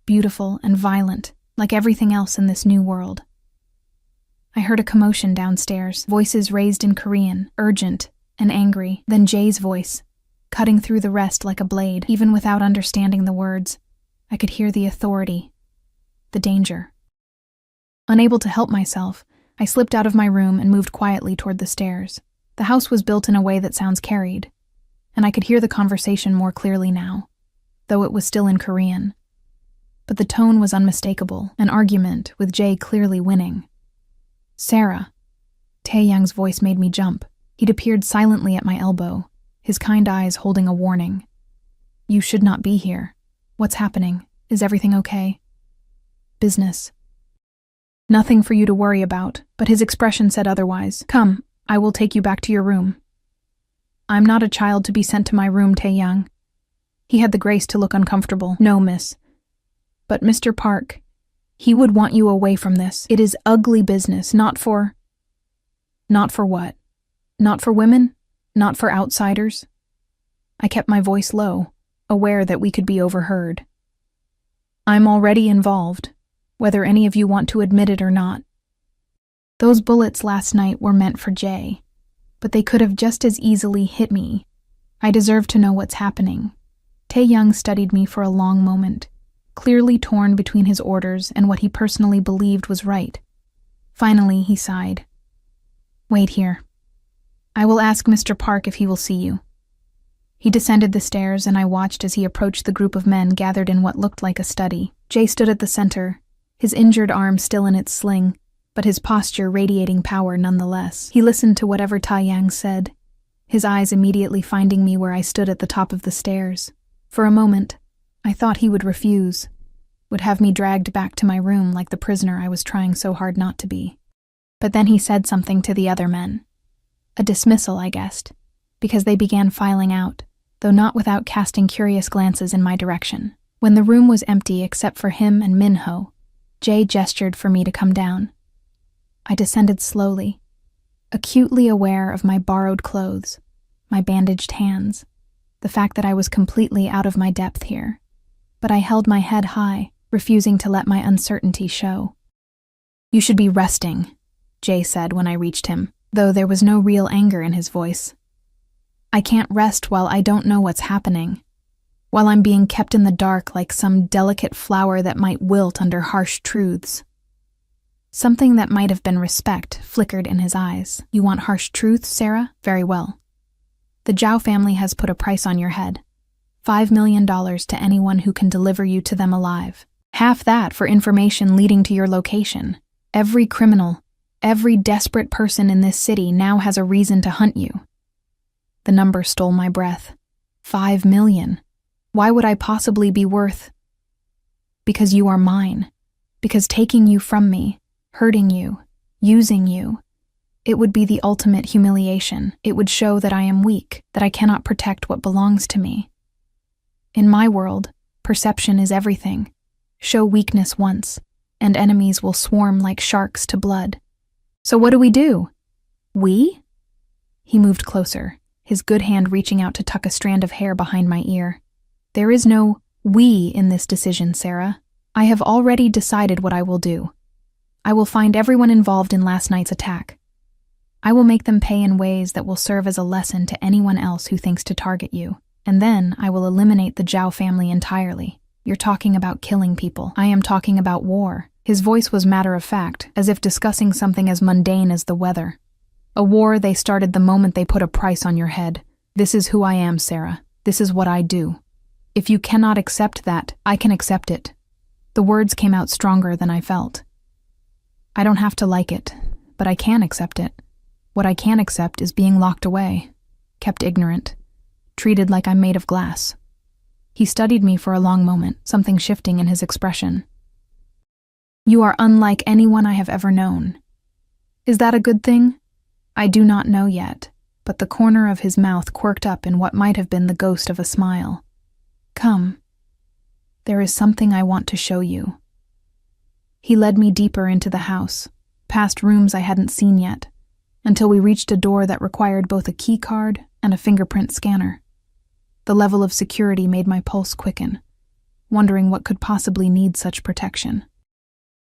A: beautiful and violent, like everything else in this new world. I heard a commotion downstairs, voices raised in Korean, urgent and angry, then Jay's voice, cutting through the rest like a blade. Even without understanding the words, I could hear the authority, the danger. Unable to help myself, I slipped out of my room and moved quietly toward the stairs. The house was built in a way that sounds carried, and I could hear the conversation more clearly now, though it was still in Korean. But the tone was unmistakable, an argument, with Jay clearly winning. "Sarah." Tae-young's voice made me jump. He'd appeared silently at my elbow, his kind eyes holding a warning. "You should not be here. What's happening? Is everything okay?" "Business." "Nothing for you to worry about," but his expression said otherwise. "Come, I will take you back to your room." "I'm not a child to be sent to my room, Tae-young." He had the grace to look uncomfortable. "No, miss. But Mr. Park, he would want you away from this. It is ugly business, not for..." "Not for what? Not for women? Not for outsiders?" I kept my voice low, aware that we could be overheard. "I'm already involved, whether any of you want to admit it or not. Those bullets last night were meant for Jay, but they could have just as easily hit me. I deserve to know what's happening." Tae-young studied me for a long moment, clearly torn between his orders and what he personally believed was right. Finally, he sighed. "Wait here. I will ask Mr. Park if he will see you." He descended the stairs, and I watched as he approached the group of men gathered in what looked like a study. Jay stood at the center, his injured arm still in its sling, but his posture radiating power nonetheless. He listened to whatever Tae-young said, his eyes immediately finding me where I stood at the top of the stairs. For a moment, I thought he would refuse, would have me dragged back to my room like the prisoner I was trying so hard not to be. But then he said something to the other men. A dismissal, I guessed, because they began filing out, though not without casting curious glances in my direction. When the room was empty except for him and Minho, Jay gestured for me to come down. I descended slowly, acutely aware of my borrowed clothes, my bandaged hands, the fact that I was completely out of my depth here. But I held my head high, refusing to let my uncertainty show. "You should be resting," Jay said when I reached him, though there was no real anger in his voice. "I can't rest while I don't know what's happening, while I'm being kept in the dark like some delicate flower that might wilt under harsh truths." Something that might have been respect flickered in his eyes. "You want harsh truths, Sarah? Very well. The Zhao family has put a price on your head. $5 million to anyone who can deliver you to them alive. Half that for information leading to your location. Every criminal, every desperate person in this city now has a reason to hunt you." The number stole my breath. 5 million. Why would I possibly be worth? "Because you are mine. Because taking you from me, hurting you, using you, it would be the ultimate humiliation. It would show that I am weak, that I cannot protect what belongs to me. In my world, perception is everything. Show weakness once, and enemies will swarm like sharks to blood. So what do we do? We?" He moved closer, his good hand reaching out to tuck a strand of hair behind my ear. "There is no we in this decision, Sarah. I have already decided what I will do. I will find everyone involved in last night's attack. I will make them pay in ways that will serve as a lesson to anyone else who thinks to target you. And then I will eliminate the Zhao family entirely. You're talking about killing people. I am talking about war." His voice was matter-of-fact, as if discussing something as mundane as the weather. "A war they started the moment they put a price on your head. This is who I am, Sarah. This is what I do. If you cannot accept that, I can accept it." The words came out stronger than I felt. "I don't have to like it, but I can accept it. What I can accept is being locked away, kept ignorant, treated like I'm made of glass." He studied me for a long moment, something shifting in his expression. "You are unlike anyone I have ever known. Is that a good thing? I do not know yet," but the corner of his mouth quirked up in what might have been the ghost of a smile. "Come. There is something I want to show you." He led me deeper into the house, past rooms I hadn't seen yet, until we reached a door that required both a key card and a fingerprint scanner. The level of security made my pulse quicken, wondering what could possibly need such protection.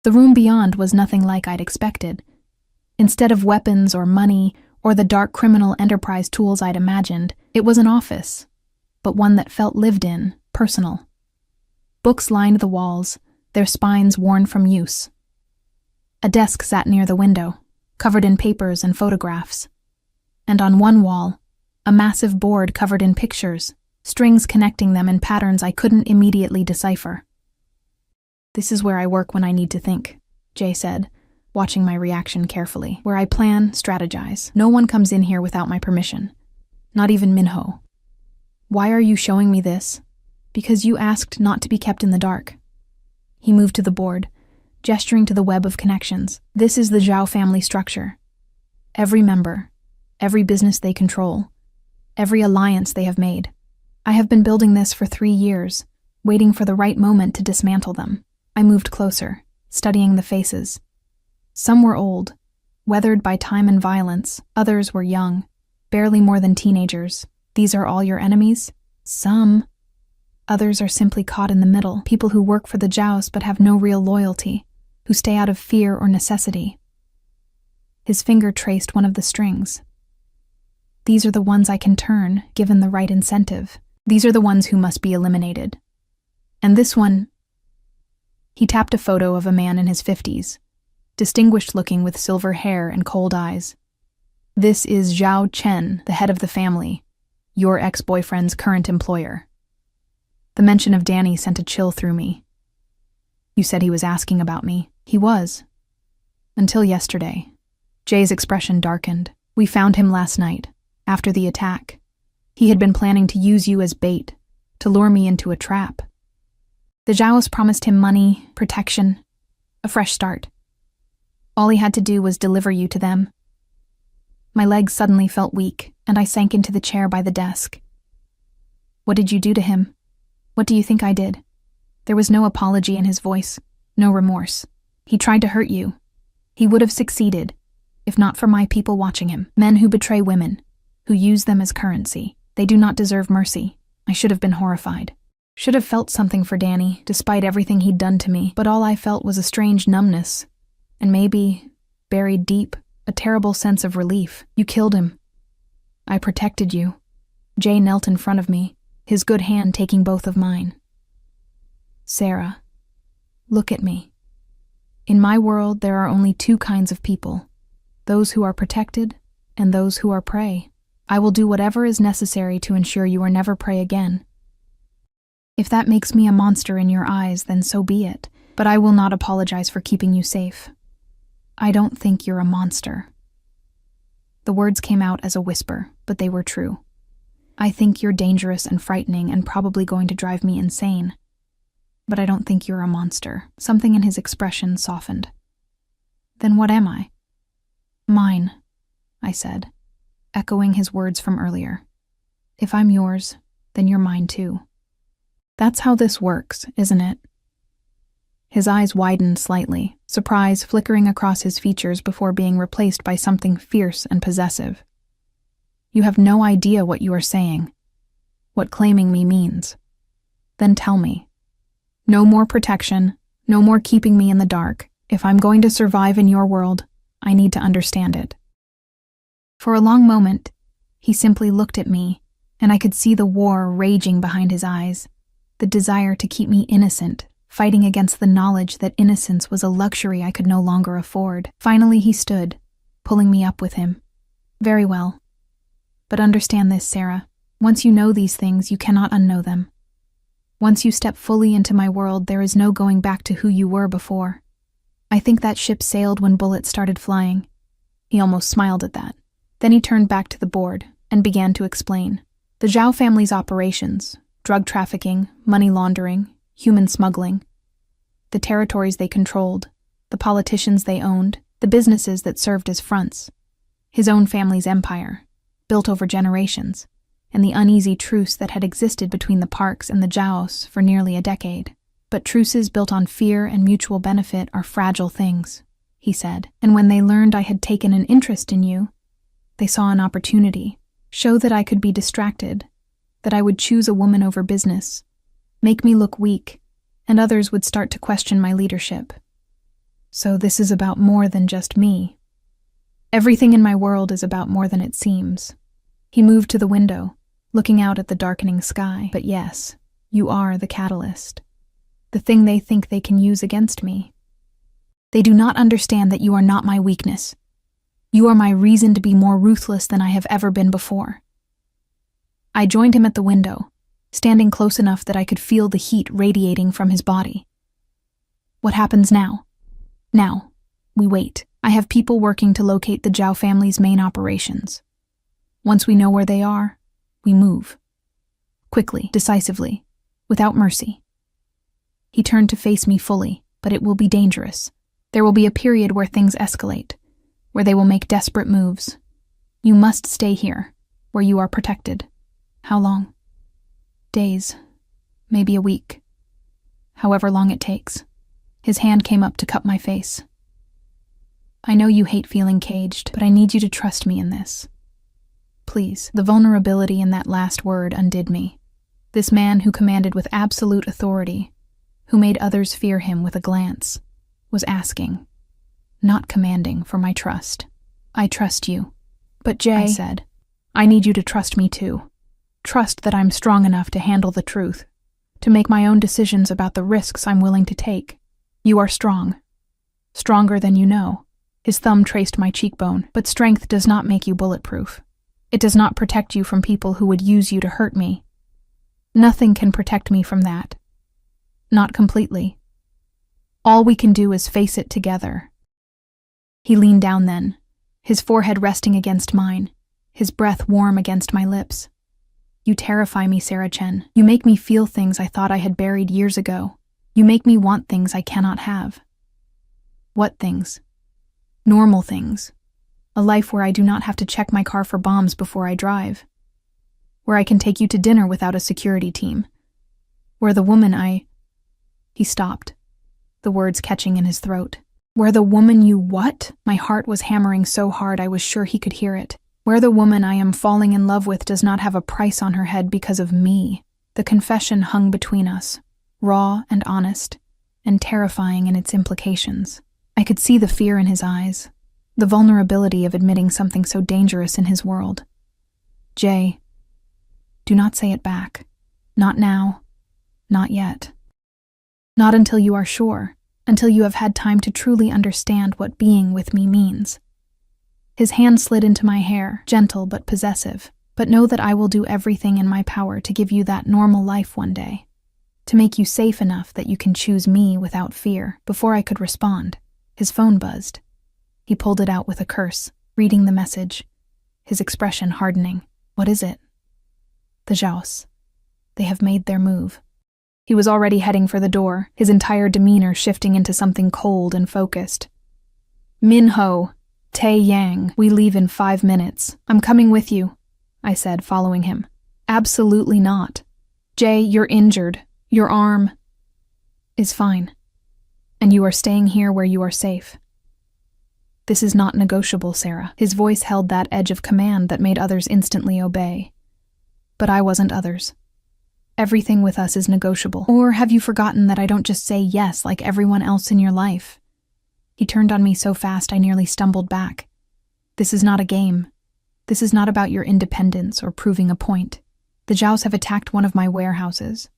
A: The room beyond was nothing like I'd expected. Instead of weapons or money or the dark criminal enterprise tools I'd imagined, it was an office, but one that felt lived in, personal. Books lined the walls, their spines worn from use. A desk sat near the window, covered in papers and photographs. And on one wall, a massive board covered in pictures, strings connecting them in patterns I couldn't immediately decipher. "This is where I work when I need to think," Jay said, watching my reaction carefully. "Where I plan, strategize. No one comes in here without my permission. Not even Minho." "Why are you showing me this?" "Because you asked not to be kept in the dark." He moved to the board, gesturing to the web of connections. "This is the Zhao family structure. Every member, every business they control, every alliance they have made. I have been building this for 3 years, waiting for the right moment to dismantle them." I moved closer, studying the faces. Some were old, weathered by time and violence. Others were young, barely more than teenagers. "These are all your enemies?" "Some. Others are simply caught in the middle, people who work for the Zhaos but have no real loyalty, who stay out of fear or necessity." His finger traced one of the strings. "These are the ones I can turn, given the right incentive. These are the ones who must be eliminated. And this one..." He tapped a photo of a man in his 50s, distinguished-looking with silver hair and cold eyes. "This is Zhao Chen, the head of the family, your ex-boyfriend's current employer." The mention of Danny sent a chill through me. "You said he was asking about me." "He was. Until yesterday." Jay's expression darkened. "We found him last night, after the attack. He had been planning to use you as bait, to lure me into a trap. The Zhaos promised him money, protection, a fresh start. All he had to do was deliver you to them." My legs suddenly felt weak, and I sank into the chair by the desk. "What did you do to him? What do you think I did?" There was no apology in his voice, no remorse. "He tried to hurt you. He would have succeeded, if not for my people watching him. Men who betray women, who use them as currency. They do not deserve mercy. I should have been horrified. Should have felt something for Danny, despite everything he'd done to me, but all I felt was a strange numbness, and maybe, buried deep, a terrible sense of relief. You killed him. I protected you." Jay knelt in front of me, his good hand taking both of mine. "Sarah, look at me. In my world, there are only 2 kinds of people, those who are protected and those who are prey. I will do whatever is necessary to ensure you are never prey again. If that makes me a monster in your eyes, then so be it, but I will not apologize for keeping you safe. I don't think you're a monster." The words came out as a whisper, but they were true. "I think you're dangerous and frightening and probably going to drive me insane. But I don't think you're a monster." Something in his expression softened. "Then what am I?" "Mine," I said, echoing his words from earlier. "If I'm yours, then you're mine too. That's how this works, isn't it?" His eyes widened slightly, surprise flickering across his features before being replaced by something fierce and possessive. "You have no idea what you are saying, what claiming me means. Then tell me. No more protection, no more keeping me in the dark. If I'm going to survive in your world, I need to understand it." For a long moment, he simply looked at me, and I could see the war raging behind his eyes, the desire to keep me innocent, fighting against the knowledge that innocence was a luxury I could no longer afford. Finally he stood, pulling me up with him. "Very well. But understand this, Sarah. Once you know these things, you cannot unknow them. Once you step fully into my world, there is no going back to who you were before. I think that ship sailed when bullets started flying." He almost smiled at that. Then he turned back to the board and began to explain. The Zhao family's operations, drug trafficking, money laundering, human smuggling, the territories they controlled, the politicians they owned, the businesses that served as fronts, his own family's empire, built over generations, and the uneasy truce that had existed between the Parks and the Zhaos for nearly a decade. "But truces built on fear and mutual benefit are fragile things," he said, "and when they learned I had taken an interest in you, they saw an opportunity, Show that I could be distracted, that I would choose a woman over business, make me look weak, and others would start to question my leadership. So this is about more than just me. Everything in my world is about more than it seems. He moved to the window, looking out at the darkening sky. But yes, you are the catalyst. The thing they think they can use against me. They do not understand that you are not my weakness. You are my reason to be more ruthless than I have ever been before. I joined him at the window, standing close enough that I could feel the heat radiating from his body. What happens now? Now, we wait. I have people working to locate the Zhao family's main operations. Once we know where they are, we move. Quickly, decisively, without mercy. He turned to face me fully, but it will be dangerous. There will be a period where things escalate, where they will make desperate moves. You must stay here, where you are protected. How long? Days, maybe a week. However long it takes. His hand came up to cup my face. I know you hate feeling caged, but I need you to trust me in this. Please. The vulnerability in that last word undid me. This man who commanded with absolute authority, who made others fear him with a glance, was asking, not commanding, for my trust. I trust you. But Jay, I said, I need you to trust me too. Trust that I'm strong enough to handle the truth, to make my own decisions about the risks I'm willing to take. You are strong. Stronger than you know. His thumb traced my cheekbone, but strength does not make you bulletproof. It does not protect you from people who would use you to hurt me. Nothing can protect me from that. Not completely. All we can do is face it together. He leaned down then, his forehead resting against mine, his breath warm against my lips. You terrify me, Sarah Chen. You make me feel things I thought I had buried years ago. You make me want things I cannot have. What things? Normal things. A life where I do not have to check my car for bombs before I drive. Where I can take you to dinner without a security team. Where the woman He stopped, the words catching in his throat. Where the woman you what? My heart was hammering so hard I was sure he could hear it. Where the woman I am falling in love with does not have a price on her head because of me. The confession hung between us, raw and honest, and terrifying in its implications. I could see the fear in his eyes, the vulnerability of admitting something so dangerous in his world. Jay, do not say it back. Not now. Not yet. Not until you are sure, until you have had time to truly understand what being with me means. His hand slid into my hair, gentle but possessive. But know that I will do everything in my power to give you that normal life one day. To make you safe enough that you can choose me without fear. Before I could respond, his phone buzzed. He pulled it out with a curse, reading the message, his expression hardening. What is it? The Zhaos. They have made their move. He was already heading for the door, his entire demeanor shifting into something cold and focused. Minho, Tae Yang, we leave in 5 minutes. I'm coming with you, I said, following him. Absolutely not. Jay, you're injured. Your arm is fine. And you are staying here where you are safe. This is not negotiable, Sarah. His voice held that edge of command that made others instantly obey. But I wasn't others. Everything with us is negotiable. Or have you forgotten that I don't just say yes like everyone else in your life? He turned on me so fast I nearly stumbled back. This is not a game. This is not about your independence or proving a point. The Zhaos have attacked one of my warehouses,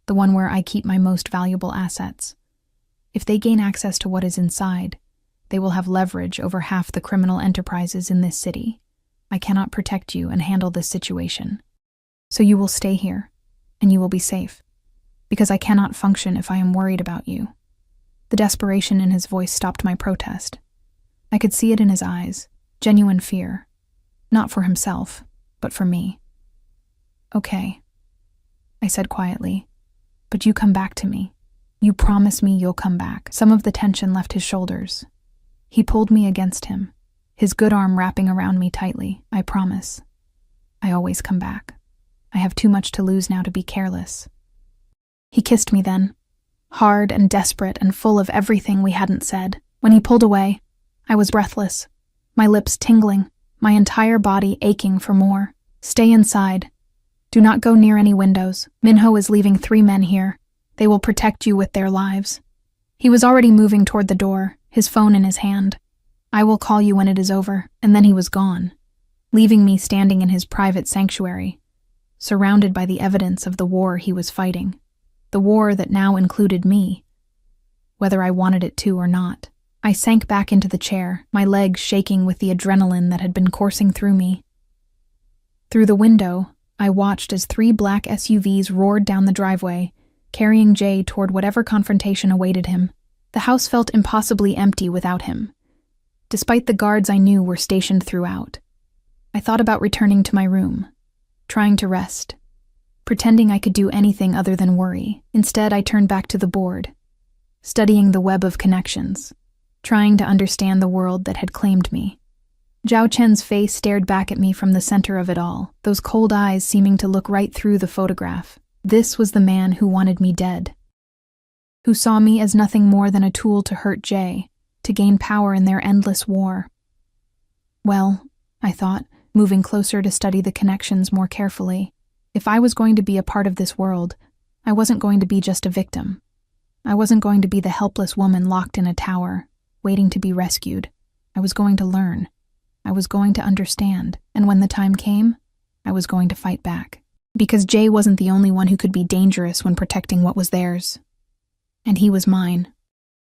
A: the one where I keep my most valuable assets. If they gain access to what is inside, they will have leverage over half the criminal enterprises in this city. I cannot protect you and handle this situation. So you will stay here, and you will be safe, because I cannot function if I am worried about you. The desperation in his voice stopped my protest. I could see it in his eyes, genuine fear, not for himself, but for me. Okay, I said quietly, but you come back to me. You promise me you'll come back. Some of the tension left his shoulders. He pulled me against him, his good arm wrapping around me tightly. I promise. I always come back. I have too much to lose now to be careless. He kissed me then, hard and desperate and full of everything we hadn't said. When he pulled away, I was breathless, my lips tingling, my entire body aching for more. Stay inside. Do not go near any windows. Minho is leaving 3 men here. They will protect you with their lives. He was already moving toward the door, his phone in his hand. I will call you when it is over, and then he was gone, leaving me standing in his private sanctuary, surrounded by the evidence of the war he was fighting, the war that now included me, whether I wanted it to or not. I sank back into the chair, my legs shaking with the adrenaline that had been coursing through me. Through the window, I watched as 3 black SUVs roared down the driveway, carrying Jay toward whatever confrontation awaited him. The house felt impossibly empty without him, despite the guards I knew were stationed throughout. I thought about returning to my room, trying to rest, pretending I could do anything other than worry. Instead, I turned back to the board, studying the web of connections, trying to understand the world that had claimed me. Zhao Chen's face stared back at me from the center of it all, those cold eyes seeming to look right through the photograph. This was the man who wanted me dead, who saw me as nothing more than a tool to hurt Jay, to gain power in their endless war. Well, I thought, moving closer to study the connections more carefully, if I was going to be a part of this world, I wasn't going to be just a victim. I wasn't going to be the helpless woman locked in a tower, waiting to be rescued. I was going to learn. I was going to understand, and when the time came, I was going to fight back. Because Jay wasn't the only one who could be dangerous when protecting what was theirs. And he was mine.